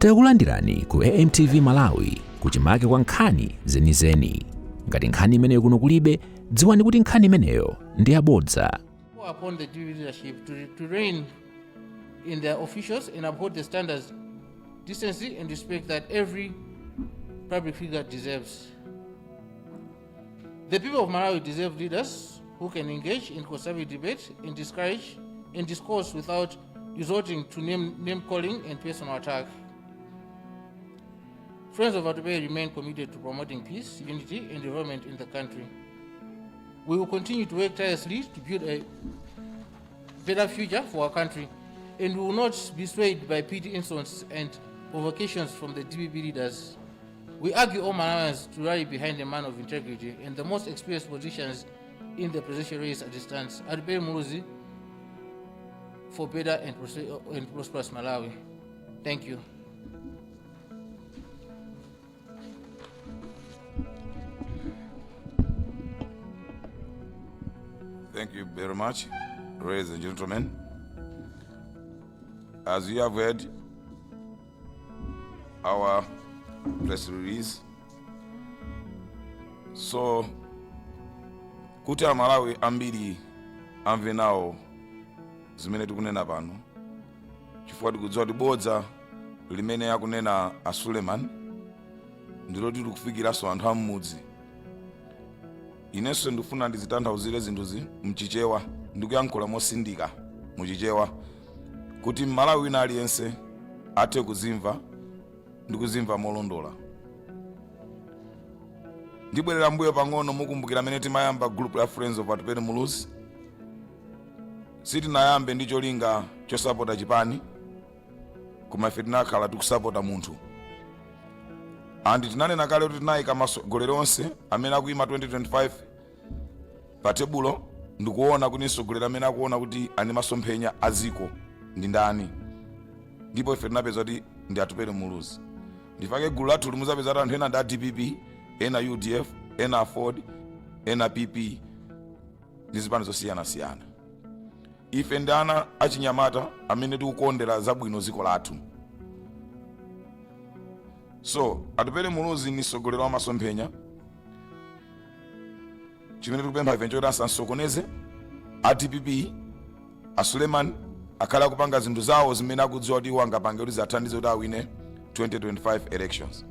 Takulandirani ku AMTV Malawi kuchimake kwa nkhani zenizeni. Ngati nkhani imeneyo kuno kulibe, dziwani kuti nkhani imeneyo ndi yabodza. Upon the DPP leadership to rein in their officials and uphold the standards, decency and respect that every public figure deserves. The people of Malawi deserve leaders who can engage in constructive debate and discourse without resorting to name calling and personal attack. Friends of Atupe remain committed to promoting peace, unity, and development in the country. We will continue to work tirelessly to build a better future for our country, and we will not be swayed by petty insults and provocations from the DPP leaders. We urge all Malawians to rally behind a man of integrity and the most experienced politicians in the presidential race at this stance, Atupe Muluzi, for better and prosperous Malawi. Thank you. Thank you very much, ladies and gentlemen. As you have heard, our press release. So, kuti Malawi ambiri amve nawo zimene tikunena pano. Chifukwa tikudziwa kuti bodza limene yakunena a Suleiman ndilo tikufikiranso anthu amudzi. Inenso ndifuna ndizitanthauzire zinthuzi mchichewa ndikuyankhula mosindika muchichewa kuti Malawi wina aliyense athe kuzimva ndikuzimva molondola. Ndibwerera mbuyo pang'ono mukumbukira amene timayamba group la Friends of Atupe Muluzi. Sitinayambe ndi cholinga chosapota chipani, koma ife tinakhala tikusapota munthu. Andi tinanena kale kuti tinayika masogolero onse amene akuyima 2025 pa tebulo ndikuona kuti nsogolero amene akuona kuti ani masomphenya aziko ndi ndani. Ndipo ife tinapeza kuti ndi Atupe Muluzi. Ndifake gulu lathu limuzapeza anthu ena ndi DPP, ena UDF, ena Ford, ena PP ndi zipani zosiyana-siyana. Ife ndi ana achinyamata amene tikukondera zabwino ziko lathu. So, Atupe Muluzi ni sogolero wa masomphenya. Chimene tikupempha ife nchoti asansokoneze a DPP, a Suleiman akhala kupanga zinthu zawo zimene akudziwa kuti iwo angapange kuti zathandize kuti awine 2025 elections.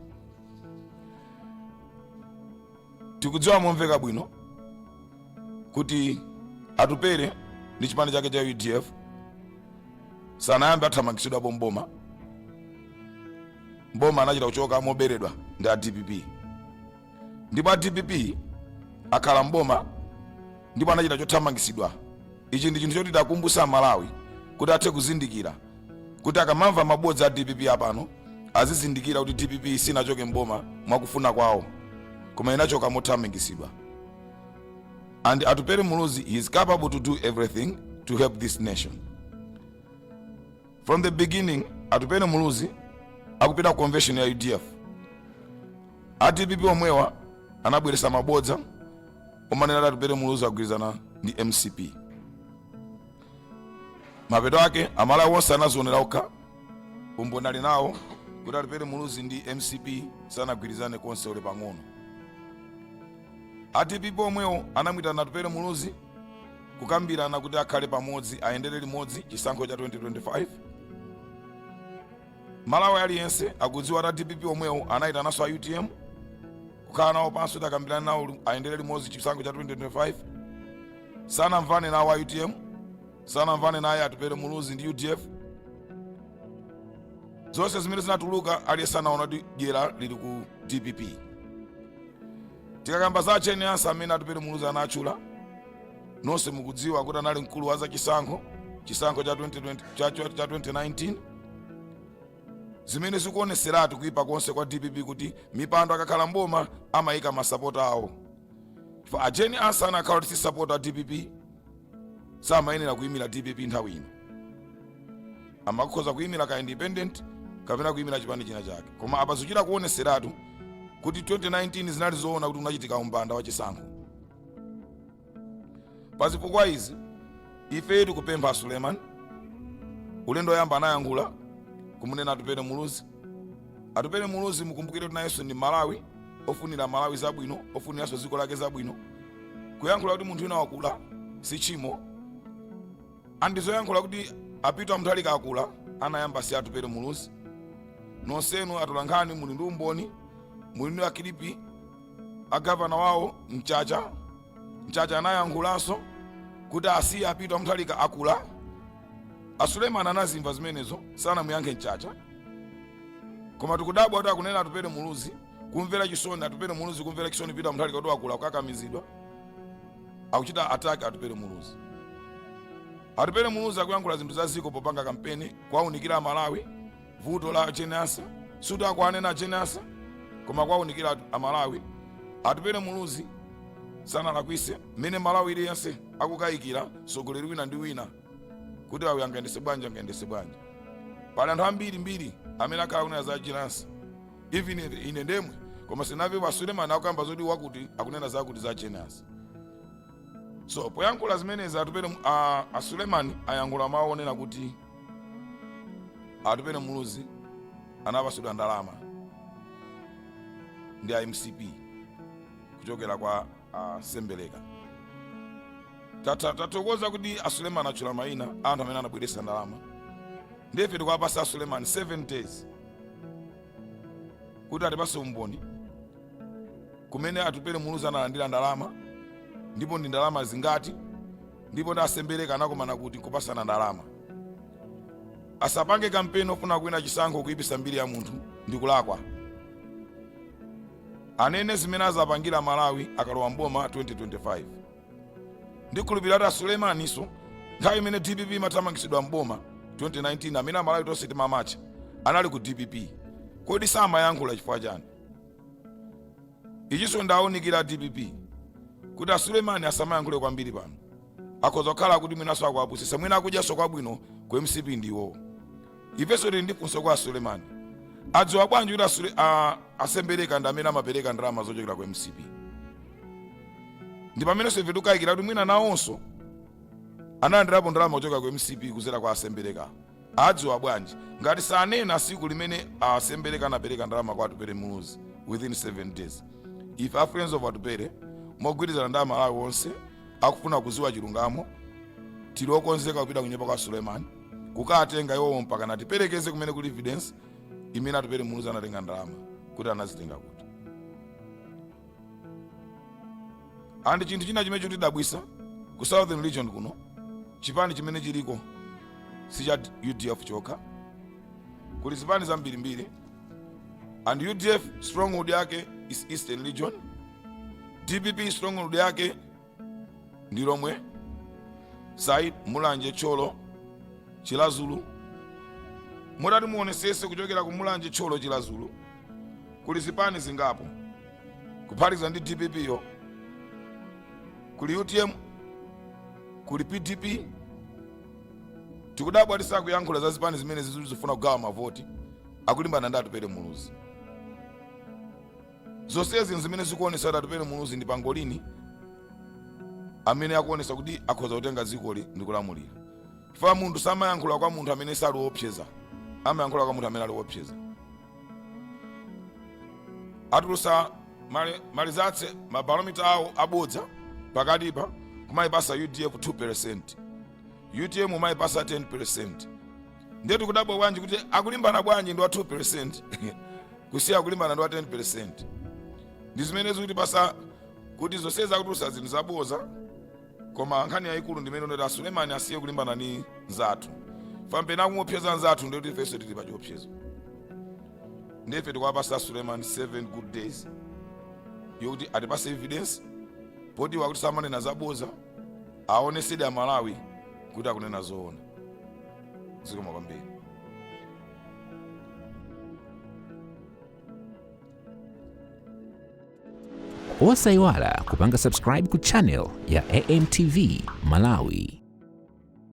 Tikudziwa momveka bwino kuti Atupe ndi chipani chake cha UDF sanayambe athamangisidwa mboma. Mboma anachita kuchoka moberedwa ndi a DPP. Ndipo a DPP akhala mboma ndipo anachita chothamangisidwa. Ichi ndi chinthu choti takumbusa Malawi kuti athe kuzindikira kuti akamamva mabodza a DPP apano azizindikira kuti DPP sinachoke mboma mwakufuna kwawo, koma inachoka mothamangisidwa. And Atupe Muluzi is capable to do everything to help this nation. From the beginning, Atupe Muluzi akupita convention ya UDF. A DPP omwewa anabweresa mabodza omanena Atupe Muluzi agwirizana ndi MCP. Mapeto ake Amalawi wonse anazionera okha umboni ali nawo kuti Atupe Muluzi ndi MCP sanagwirizane konse ule pang'ono. A DPP omwewo anamwitana Atupe Muluzi kukambirana kuti akhale pamodzi ayendere limodzi chisankho cha 2025. Malawi aliyense akudziwa kuti DPP omwewo anayitananso a UTM kukhala nawo pansi kuti akambirane nawo ayendere limodzi chisankho cha 2025. Sanamvane nawo a UTM, sanamvane naye Atupe Muluzi ndi UDF. Zonse zimene zinatuluka aliyense anaona kuti dyera lili ku DPP. Tikakamba za cheni ansa amene Atupe Muluzi anachula, nonse mukudziwa kuti anali mkulu wa za chisankho cha 2019. Zimene zikuoneseratu kuipa konse kwa DPP kuti mipando akakhala mboma amayika masapota awo. Ifa ajeni ansa anakhala kuti sisapota DPP samayenera kuyimira DPP nthawi ino. Amakhoza kuyimira ka independent kapena kuyimira chipani china chake. Koma apa zikuchita kuoneseratu kuti 2019 zinali zoona kuti unachitika umbanda wa chisankho. Pazifukwa izi ife tikupempha Suleiman ulendo yamba anayankhula kumunena Atupe Muluzi atupere muluzi mukumbukire kuti nayenso ndi Malawi, ofunira Malawi zabwino, ofuniranso dziko lake zabwino. Kuyankhula kuti munthu wina wakula si chimo, andizoyankhula kuti apita Mutharika akula anayamba si atupere muluzi. Nonsenu atolankhani muli ndi umboni, muli ndi akilipi agavana wawo Mchacha anayankhulanso kuti asiye apita Mutharika akula. Suleiman anazimva zimenezo sanamuyankhe Mchacha, koma tikudabwa kuti akunena atupere muluzi kumvera chisoni, atupere muluzi kumvera chisoni pita Mutharika kuti akula kukakamizidwa, akuchita atake atupere muluzi. Atupere muluzi akuyankhula zinthu zaziko popanga kampeni kwaunikira Malawi vuto la Chenasa, suti akwanena Chenasa koma kwaunikira Malawi. Atupere muluzi sanalakwise mmene Malawi iliyonse akukayikira mtsogoleri wina ndi wina kuti awe angayendese bwanji. Pali anthu ambiri amene akhala kunena za Chenasa, even ine ndemwe, koma sinamve pa Suleiman akukamba zoti wakuti akunena zakuti za Chenasa. So poyankhula zimenezi atupere Suleiman ayankhula mawu onena kuti atupere muluzi anapatsidwa ndalama ndi MCP kuchokera kwa Sembeleka. Tatokoza kuti Suleiman achula mayina anthu amene anabweretsa ndalama. Ndife tikuwapasa Suleiman 7 days kuti atipase umboni kumene atupere muluzi analandira ndalama, ndipo ndi ndalama zingati, ndipo ndi Sembeleka anakomana kuti kupasana ndalama. Asapange kampeni ofuna kuwina chisankho kuipisa mbiri ya munthu ndi kulakwa. Anene zimene azapangira Malawi akalowa mboma 2025. Ndikhulupirira kuti Suleimaniso nthawi imene DPP imathamangisidwa mboma 2019 amene Malawi tonse timamacha anali ku DPP. Kodi samayankhula chifukwa chani? Ichinso ndawunikira DPP kuti Suleimani asamayankhule kwambiri pano. Akhoza kukhala kuti mwinaso akuwapusisa, mwina akudyaso kwabwino ku MCP ndiwo. Ifenso tili ndi funso kwa Suleimani. Adziwa bwanji kuti Sembeleka ndi amene amapereka ndalama zochokera ku MCP? Ndi pamenenso ife tikukayikira kuti mwina nawonso analandirapo ndalama zochokera ku MCP kudzera kwa Sembeleka. Adziwa bwanji ngati sanena tsiku limene Sembeleka anapereka ndalama kwa atupere muluzi within 7 days. Ife a Friends of Atupere mogwirizana ndi Malawi onse akufuna kuziwa chilungamo, tili okonzeka kupita kunyumba kwa Suleiman kukatenga iwowo mpaka natiperekeze kumene kuli evidence imene atupere muluzi anatenga ndalama kuti anazitenga kuti. Andi chinthu china chimene chotidabwisa ku Southern Region kuno, chipani chimene chiliko si cha UDF chokha, kuli zipani zambirimbiri, and UDF stronghold yake is Eastern Region, DPP stronghold yake ndi lomwe Said, Mulanje, Cholo, Chilazulu. Mutati muonesese kuchokera ku Mulanje, Cholo, Chilazulu kuli zipani zingapo kuphatikiza ndi DPP yo, kuli UTM, kuli PDP. Tikudabwa tisakuyankhula za zipani zimene zifuna kugawa mavoti akulimbana ndi atupere muluzi. Zonsezi zimene zikuonesa kuti atupere muluzi ndi pangolini amene akuonesa kuti akhoza kutenga dzikoli ndi kulamulira. Chifukwa munthu samayankhula kwa munthu amene sali woopseza, amayankhula kwa munthu amene ali woopseza. Atulusa malizatse mabalomita awo abodza pakatipa kumayipasa UDF 2%, UTM umayipasa 10%. Ndiye tikudabwa bwanji kuti akulimbana bwanji ndi wa 2% kusiya kulimbana ndi wa 10%. Ndi zimene zikuti pasa kuti zonsezi akutulusa zinthu zaboza, koma nkhani yayikulu ndi imene kuti Suleiman asiye kulimbana ndi nzathu. Fampena kumupseza nzathu ndiye kuti ifenso tili pa chiopsezo. Ndiye ife tikuwapasa Suleiman 7 good days yokuti atipase evidence poti wakuti samanena zaboza, aonesedi a Malawi kuti akunena zoona. Zikoma kwambiri. Osayiwala kupanga subscribe ku channel ya AMTV Malawi.